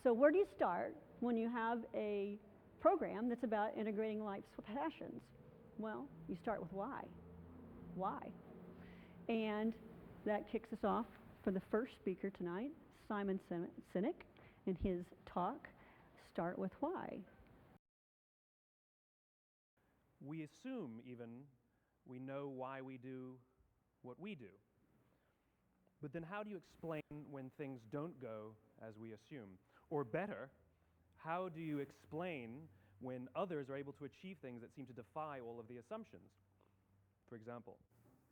So where do you start when you have a program that's about integrating life's passions? Well, you start with why. Why? And that kicks us off for the first speaker tonight, SINEK, in his talk, Start with Why. We assume even we know why we do what we do. But then how do you explain when things don't go as we assume? Or better, how do you explain when others are able to achieve things that seem to defy all of the assumptions? For example,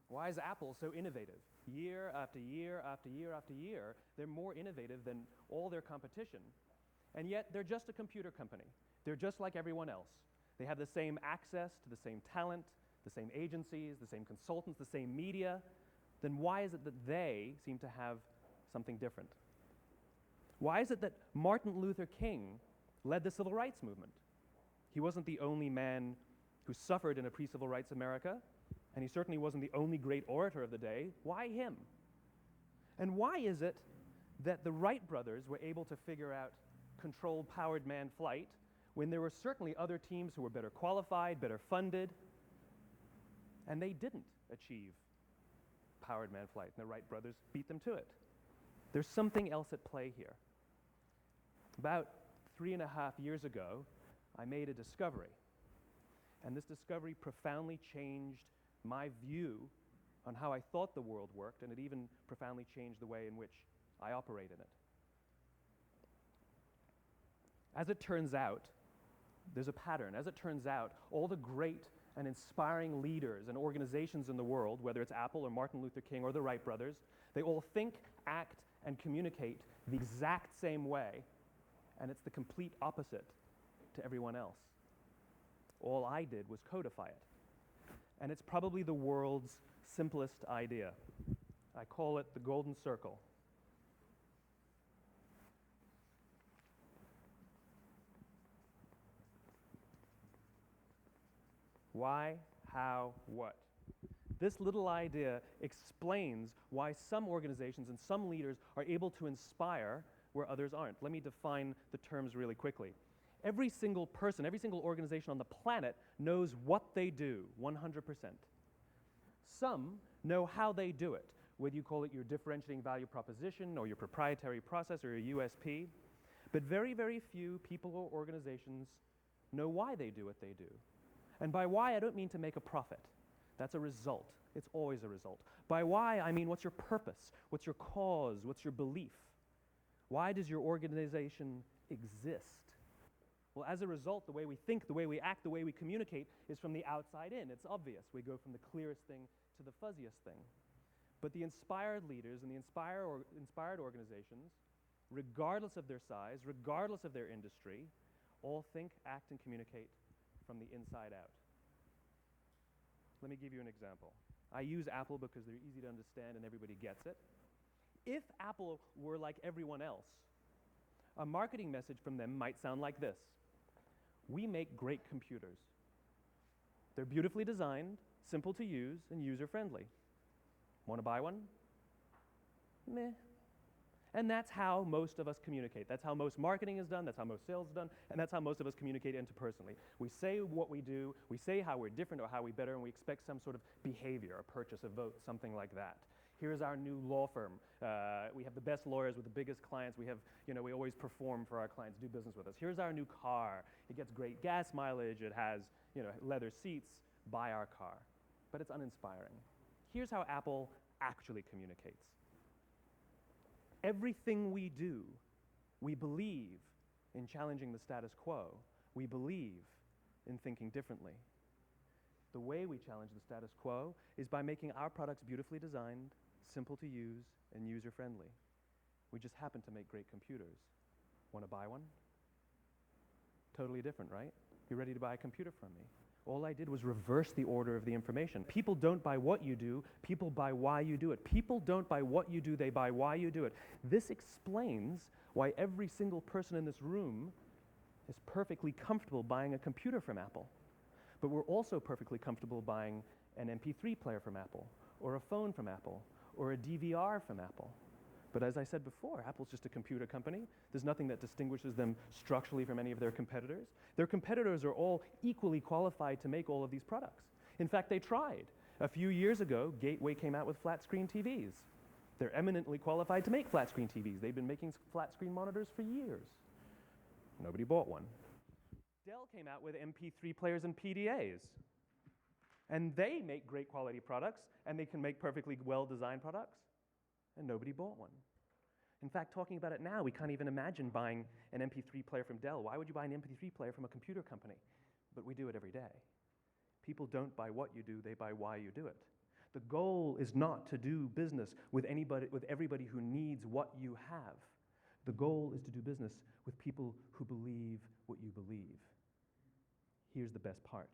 why is Apple so innovative? Year after year after year after year, they're more innovative than all their competition. And yet, they're just a computer company. They're just like everyone else. They have the same access to the same talent, the same agencies, the same consultants, the same media. Then why is it that they seem to have something different? Why is it that Martin Luther King led the civil rights movement? He wasn't the only man who suffered in a pre-civil rights America, and he certainly wasn't the only great orator of the day. Why him? And why is it that the Wright brothers were able to figure out controlled powered manned flight when there were certainly other teams who were better qualified, better funded, and they didn't achieve powered manned flight, and the Wright brothers beat them to it? There's something else at play here. About 3.5 years ago, I made a discovery, and this discovery profoundly changed my view on how I thought the world worked, and it even profoundly changed the way in which I operate in it. As it turns out, there's a pattern. As it turns out, all the great and inspiring leaders and organizations in the world, whether it's Apple or Martin Luther King or the Wright brothers, they all think, act, and communicate the exact same way, and it's the complete opposite to everyone else. All I did was codify it. And it's probably the world's simplest idea. I call it the golden circle. Why, how, what? This little idea explains why some organizations and some leaders are able to inspire where others aren't. Let me define the terms really quickly. Every single person, every single organization on the planet knows what they do, 100%. Some know how they do it, whether you call it your differentiating value proposition or your proprietary process or your USP. But very, very few people or organizations know why they do what they do. And by why, I don't mean to make a profit. That's a result. It's always a result. By why, I mean what's your purpose? What's your cause? What's your belief? Why does your organization exist? Well, as a result, the way we think, the way we act, the way we communicate is from the outside in. It's obvious. We go from the clearest thing to the fuzziest thing. But the inspired leaders and the inspired organizations, regardless of their size, regardless of their industry, all think, act, and communicate from the inside out. Let me give you an example. I use Apple because they're easy to understand and everybody gets it. If Apple were like everyone else, a marketing message from them might sound like this. We make great computers. They're beautifully designed, simple to use, and user-friendly. Want to buy one? Meh. And that's how most of us communicate. That's how most marketing is done, that's how most sales is done, and that's how most of us communicate interpersonally. We say what we do, we say how we're different or how we're better, and we expect some sort of behavior, a purchase, a vote, something like that. Here's our new law firm. We have the best lawyers with the biggest clients. We always perform for our clients, do business with us. Here's our new car. It gets great gas mileage. It has, leather seats. Buy our car. But it's uninspiring. Here's how Apple actually communicates. Everything we do, we believe in challenging the status quo. We believe in thinking differently. The way we challenge the status quo is by making our products beautifully designed, simple to use, and user-friendly. We just happen to make great computers. Want to buy one? Totally different, right? You're ready to buy a computer from me. All I did was reverse the order of the information. People don't buy what you do, people buy why you do it. People don't buy what you do, they buy why you do it. This explains why every single person in this room is perfectly comfortable buying a computer from Apple. But we're also perfectly comfortable buying an MP3 player from Apple, or a phone from Apple, or a DVR from Apple. But as I said before, Apple's just a computer company. There's nothing that distinguishes them structurally from any of their competitors. Their competitors are all equally qualified to make all of these products. In fact, they tried. A few years ago, Gateway came out with flat screen TVs. They're eminently qualified to make flat screen TVs. They've been making flat screen monitors for years. Nobody bought one. Dell came out with MP3 players and PDAs. And they make great quality products, and they can make perfectly well-designed products, and nobody bought one. In fact, talking about it now, we can't even imagine buying an MP3 player from Dell. Why would you buy an MP3 player from a computer company? But we do it every day. People don't buy what you do, they buy why you do it. The goal is not to do business with everybody who needs what you have. The goal is to do business with people who believe what you believe. Here's the best part.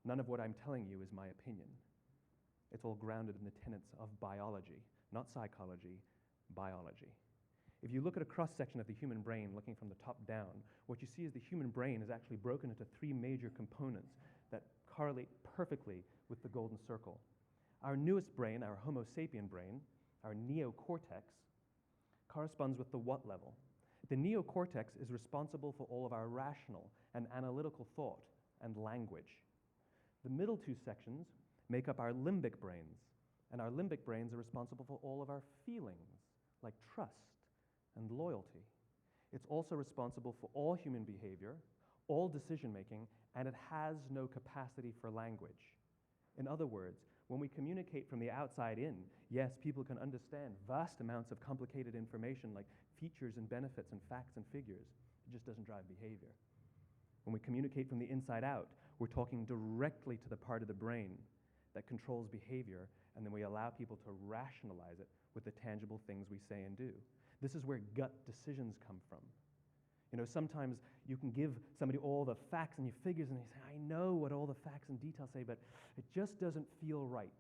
None of what I'm telling you is my opinion. It's all grounded in the tenets of biology, not psychology, biology. If you look at a cross-section of the human brain, looking from the top down, what you see is the human brain is actually broken into three major components that correlate perfectly with the golden circle. Our newest brain, our Homo sapien brain, our neocortex, corresponds with the what level. The neocortex is responsible for all of our rational and analytical thought and language. The middle two sections make up our limbic brains, and our limbic brains are responsible for all of our feelings, like trust and loyalty. It's also responsible for all human behavior, all decision-making, and it has no capacity for language. In other words, when we communicate from the outside in, yes, people can understand vast amounts of complicated information like features and benefits and facts and figures. It just doesn't drive behavior. When we communicate from the inside out, we're talking directly to the part of the brain that controls behavior, and then we allow people to rationalize it with the tangible things we say and do. This is where gut decisions come from. You know, sometimes you can give somebody all the facts and figures, and they say, I know what all the facts and details say, but it just doesn't feel right.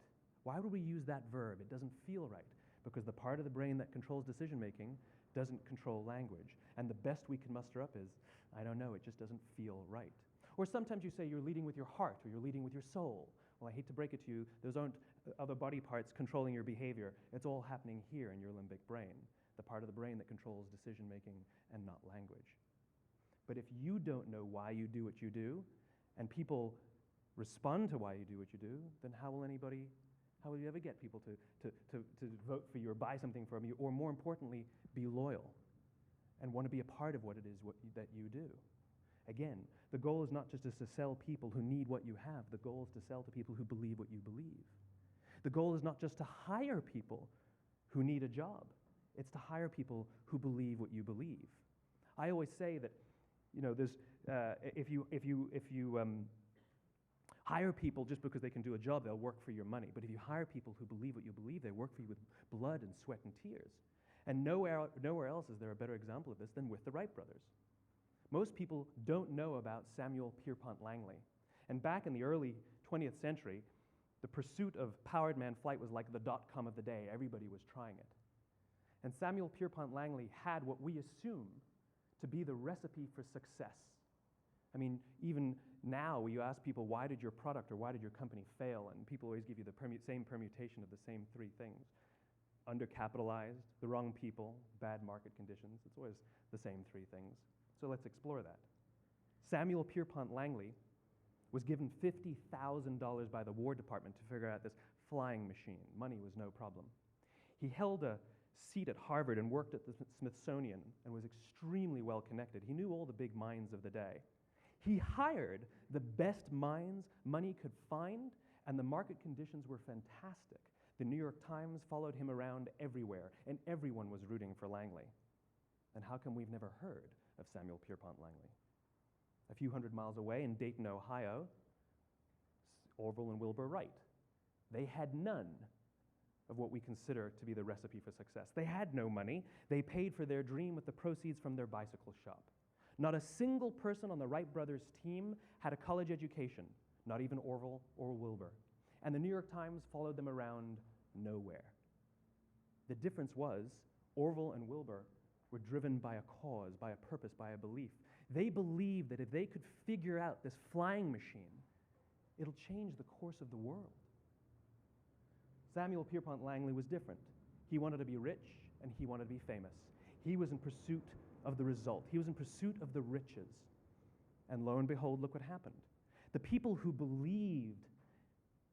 Why would we use that verb? It doesn't feel right. Because the part of the brain that controls decision-making doesn't control language. And the best we can muster up is, I don't know, it just doesn't feel right. Or sometimes you say you're leading with your heart, or you're leading with your soul. Well, I hate to break it to you, those aren't other body parts controlling your behavior. It's all happening here in your limbic brain, the part of the brain that controls decision-making and not language. But if you don't know why you do what you do, and people respond to why you do what you do, then how will you ever get people to vote for you or buy something from you, or more importantly, be loyal and want to be a part of what it is that you do? Again, the goal is not just to sell people who need what you have. The goal is to sell to people who believe what you believe. The goal is not just to hire people who need a job. It's to hire people who believe what you believe. I always say that, you know, there's if you hire people just because they can do a job, they'll work for your money. But if you hire people who believe what you believe, they work for you with blood and sweat and tears. And nowhere else is there a better example of this than with the Wright brothers. Most people don't know about Samuel Pierpont Langley. And back in the early 20th century, the pursuit of powered man flight was like the dot-com of the day. Everybody was trying it. And Samuel Pierpont Langley had what we assume to be the recipe for success. I mean, even now, you ask people, why did your product or why did your company fail? And people always give you the same permutation of the same three things. Undercapitalized, the wrong people, bad market conditions. It's always the same three things. So let's explore that. Samuel Pierpont Langley was given $50,000 by the War Department to figure out this flying machine. Money was no problem. He held a seat at Harvard and worked at the Smithsonian and was extremely well connected. He knew all the big minds of the day. He hired the best minds money could find, and the market conditions were fantastic. The New York Times followed him around everywhere, and everyone was rooting for Langley. And how come we've never heard of Samuel Pierpont Langley? A few hundred miles away in Dayton, Ohio, Orville and Wilbur Wright. They had none of what we consider to be the recipe for success. They had no money. They paid for their dream with the proceeds from their bicycle shop. Not a single person on the Wright brothers' team had a college education, not even Orville or Wilbur. And the New York Times followed them around nowhere. The difference was Orville and Wilbur were driven by a cause, by a purpose, by a belief. They believed that if they could figure out this flying machine, it'll change the course of the world. Samuel Pierpont Langley was different. He wanted to be rich, and he wanted to be famous. He was in pursuit of the result. He was in pursuit of the riches. And lo and behold, look what happened. The people who believed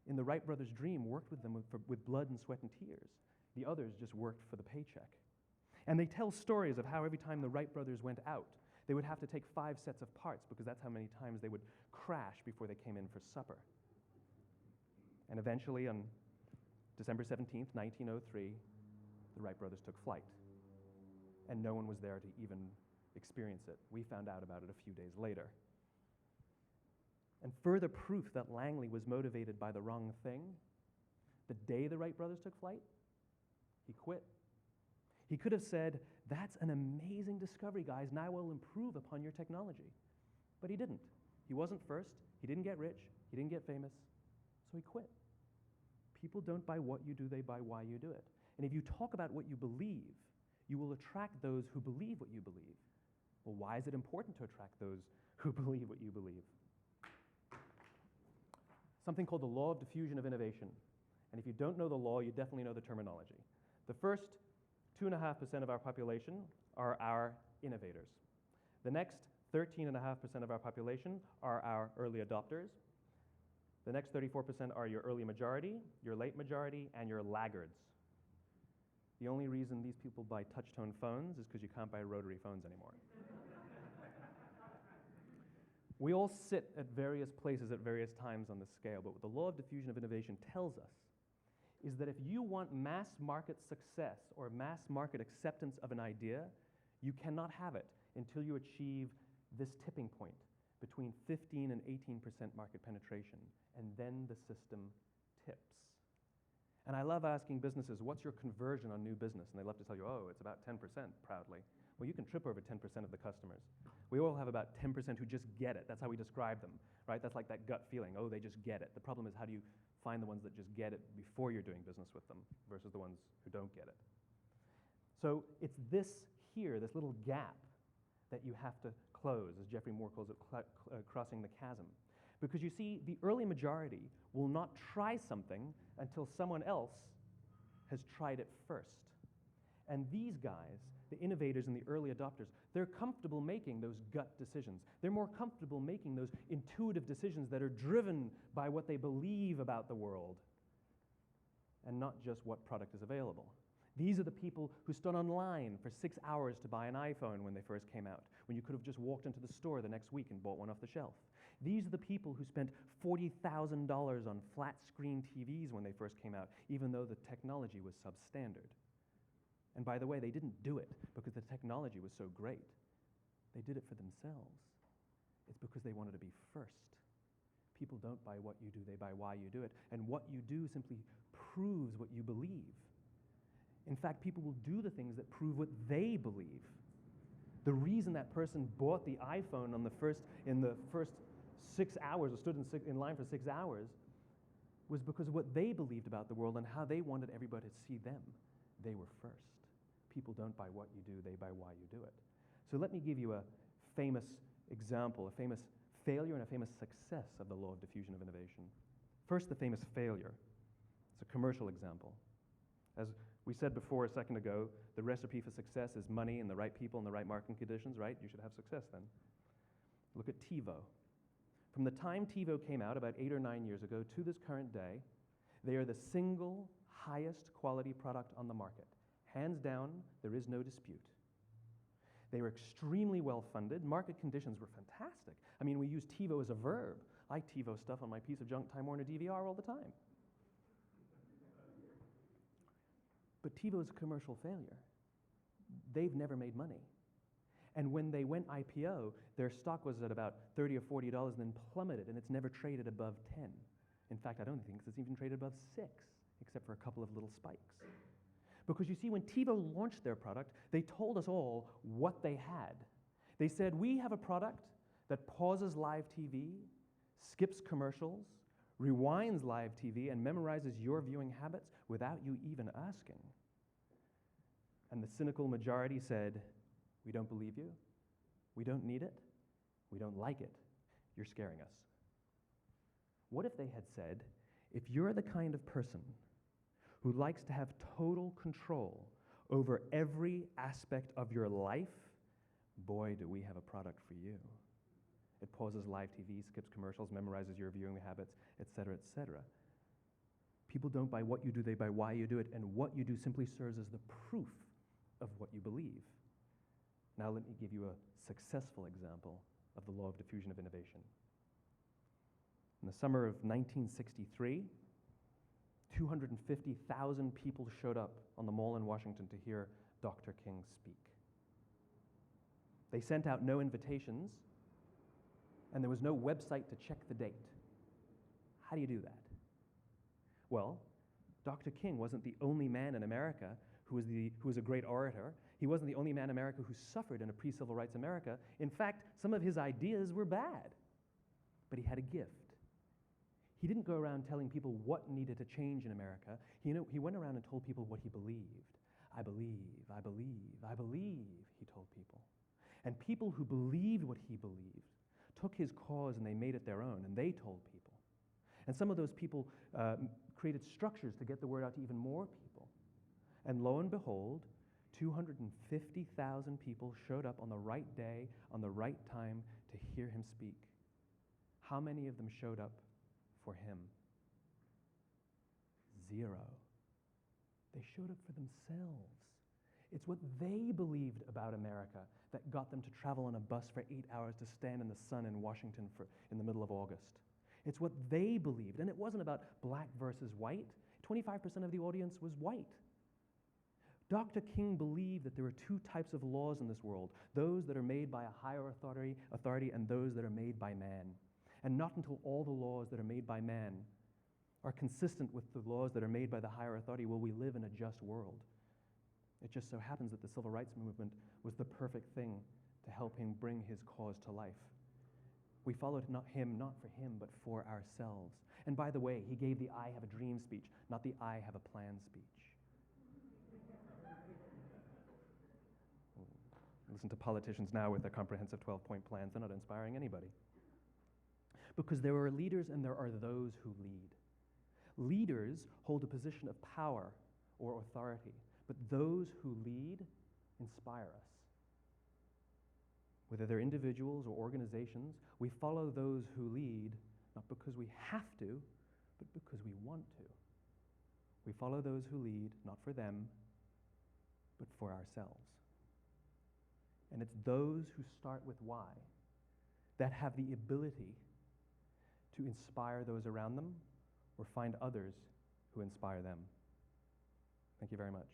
in the Wright brothers' dream worked with them with blood and sweat and tears. The others just worked for the paycheck. And they tell stories of how every time the Wright brothers went out, they would have to take 5 sets of parts because that's how many times they would crash before they came in for supper. And eventually, on December 17th, 1903, the Wright brothers took flight. And no one was there to even experience it. We found out about it a few days later. And further proof that Langley was motivated by the wrong thing, the day the Wright brothers took flight, he quit. He could have said, "That's an amazing discovery, guys. Now we'll improve upon your technology." But he didn't. He wasn't first. He didn't get rich. He didn't get famous. So he quit. People don't buy what you do, they buy why you do it. And if you talk about what you believe, you will attract those who believe what you believe. Well, why is it important to attract those who believe what you believe? Something called the law of diffusion of innovation. And if you don't know the law, you definitely know the terminology. The first 2.5% of our population are our innovators. The next 13.5% of our population are our early adopters. The next 34% are your early majority, your late majority, and your laggards. The only reason these people buy touch-tone phones is because you can't buy rotary phones anymore. We all sit at various places at various times on the scale, but what the law of diffusion of innovation tells us is that if you want mass market success or mass market acceptance of an idea, you cannot have it until you achieve this tipping point between 15 and 18% market penetration, and then the system tips. And I love asking businesses, what's your conversion on new business? And they love to tell you, oh, it's about 10% proudly. Well, you can trip over 10% of the customers. We all have about 10% who just get it. That's how we describe them, right? That's like that gut feeling, oh, they just get it. The problem is, how do you find the ones that just get it before you're doing business with them versus the ones who don't get it? So it's this here, this little gap, that you have to close, as Geoffrey Moore calls it, crossing the chasm. Because you see, the early majority will not try something until someone else has tried it first. And these guys, the innovators and the early adopters, they're comfortable making those gut decisions. They're more comfortable making those intuitive decisions that are driven by what they believe about the world and not just what product is available. These are the people who stood online for 6 hours to buy an iPhone when they first came out, when you could have just walked into the store the next week and bought one off the shelf. These are the people who spent $40,000 on flat-screen TVs when they first came out, even though the technology was substandard. And by the way, they didn't do it because the technology was so great. They did it for themselves. It's because they wanted to be first. People don't buy what you do, they buy why you do it. And what you do simply proves what you believe. In fact, people will do the things that prove what they believe. The reason that person bought the iPhone in the first 6 hours, or stood in line for 6 hours, was because of what they believed about the world and how they wanted everybody to see them. They were first. People don't buy what you do, they buy why you do it. So let me give you a famous example, a famous failure and a famous success of the law of diffusion of innovation. First, the famous failure. It's a commercial example. As we said before a second ago, the recipe for success is money and the right people and the right marketing conditions, right? You should have success then. Look at TiVo. From the time TiVo came out about 8 or 9 years ago to this current day, they are the single highest quality product on the market. Hands down, there is no dispute. They were extremely well funded. Market conditions were fantastic. I mean, we use TiVo as a verb. I TiVo stuff on my piece of junk Time Warner DVR all the time. But TiVo is a commercial failure. They've never made money. And when they went IPO, their stock was at about $30 or $40 and then plummeted, and it's never traded above 10. In fact, I don't think it's even traded above 6, except for a couple of little spikes. Because you see, when TiVo launched their product, they told us all what they had. They said, we have a product that pauses live TV, skips commercials, rewinds live TV, and memorizes your viewing habits without you even asking. And the cynical majority said, we don't believe you, we don't need it, we don't like it, you're scaring us. What if they had said, if you're the kind of person who likes to have total control over every aspect of your life, boy, do we have a product for you. It pauses live TV, skips commercials, memorizes your viewing habits, etc., etc. People don't buy what you do, they buy why you do it, and what you do simply serves as the proof of what you believe. Now let me give you a successful example of the law of diffusion of innovation. In the summer of 1963, 250,000 people showed up on the Mall in Washington to hear Dr. King speak. They sent out no invitations, and there was no website to check the date. How do you do that? Well, Dr. King wasn't the only man in America who was a great orator. He wasn't the only man in America who suffered in a pre-civil rights America. In fact, some of his ideas were bad, but he had a gift. He didn't go around telling people what needed to change in America. He went around and told people what he believed. I believe, I believe, I believe, he told people. And people who believed what he believed took his cause and they made it their own, and they told people. And some of those people created structures to get the word out to even more people. And lo and behold, 250,000 people showed up on the right day, on the right time to hear him speak. How many of them showed up for him? 0. They showed up for themselves. It's what they believed about America that got them to travel on a bus for 8 hours to stand in the sun in Washington in the middle of August. It's what they believed, and it wasn't about black versus white. 25% of the audience was white. Dr. King believed that there are two types of laws in this world, those that are made by a higher authority and those that are made by man. And not until all the laws that are made by man are consistent with the laws that are made by the higher authority will we live in a just world. It just so happens that the civil rights movement was the perfect thing to help him bring his cause to life. We followed him not for him, but for ourselves. And by the way, he gave the I have a dream speech, not the I have a plan speech. Listen to politicians now with their comprehensive 12-point plans. They're not inspiring anybody. Because there are leaders and there are those who lead. Leaders hold a position of power or authority, but those who lead inspire us. Whether they're individuals or organizations, we follow those who lead not because we have to, but because we want to. We follow those who lead not for them, but for ourselves. And it's those who start with why that have the ability to inspire those around them or find others who inspire them. Thank you very much.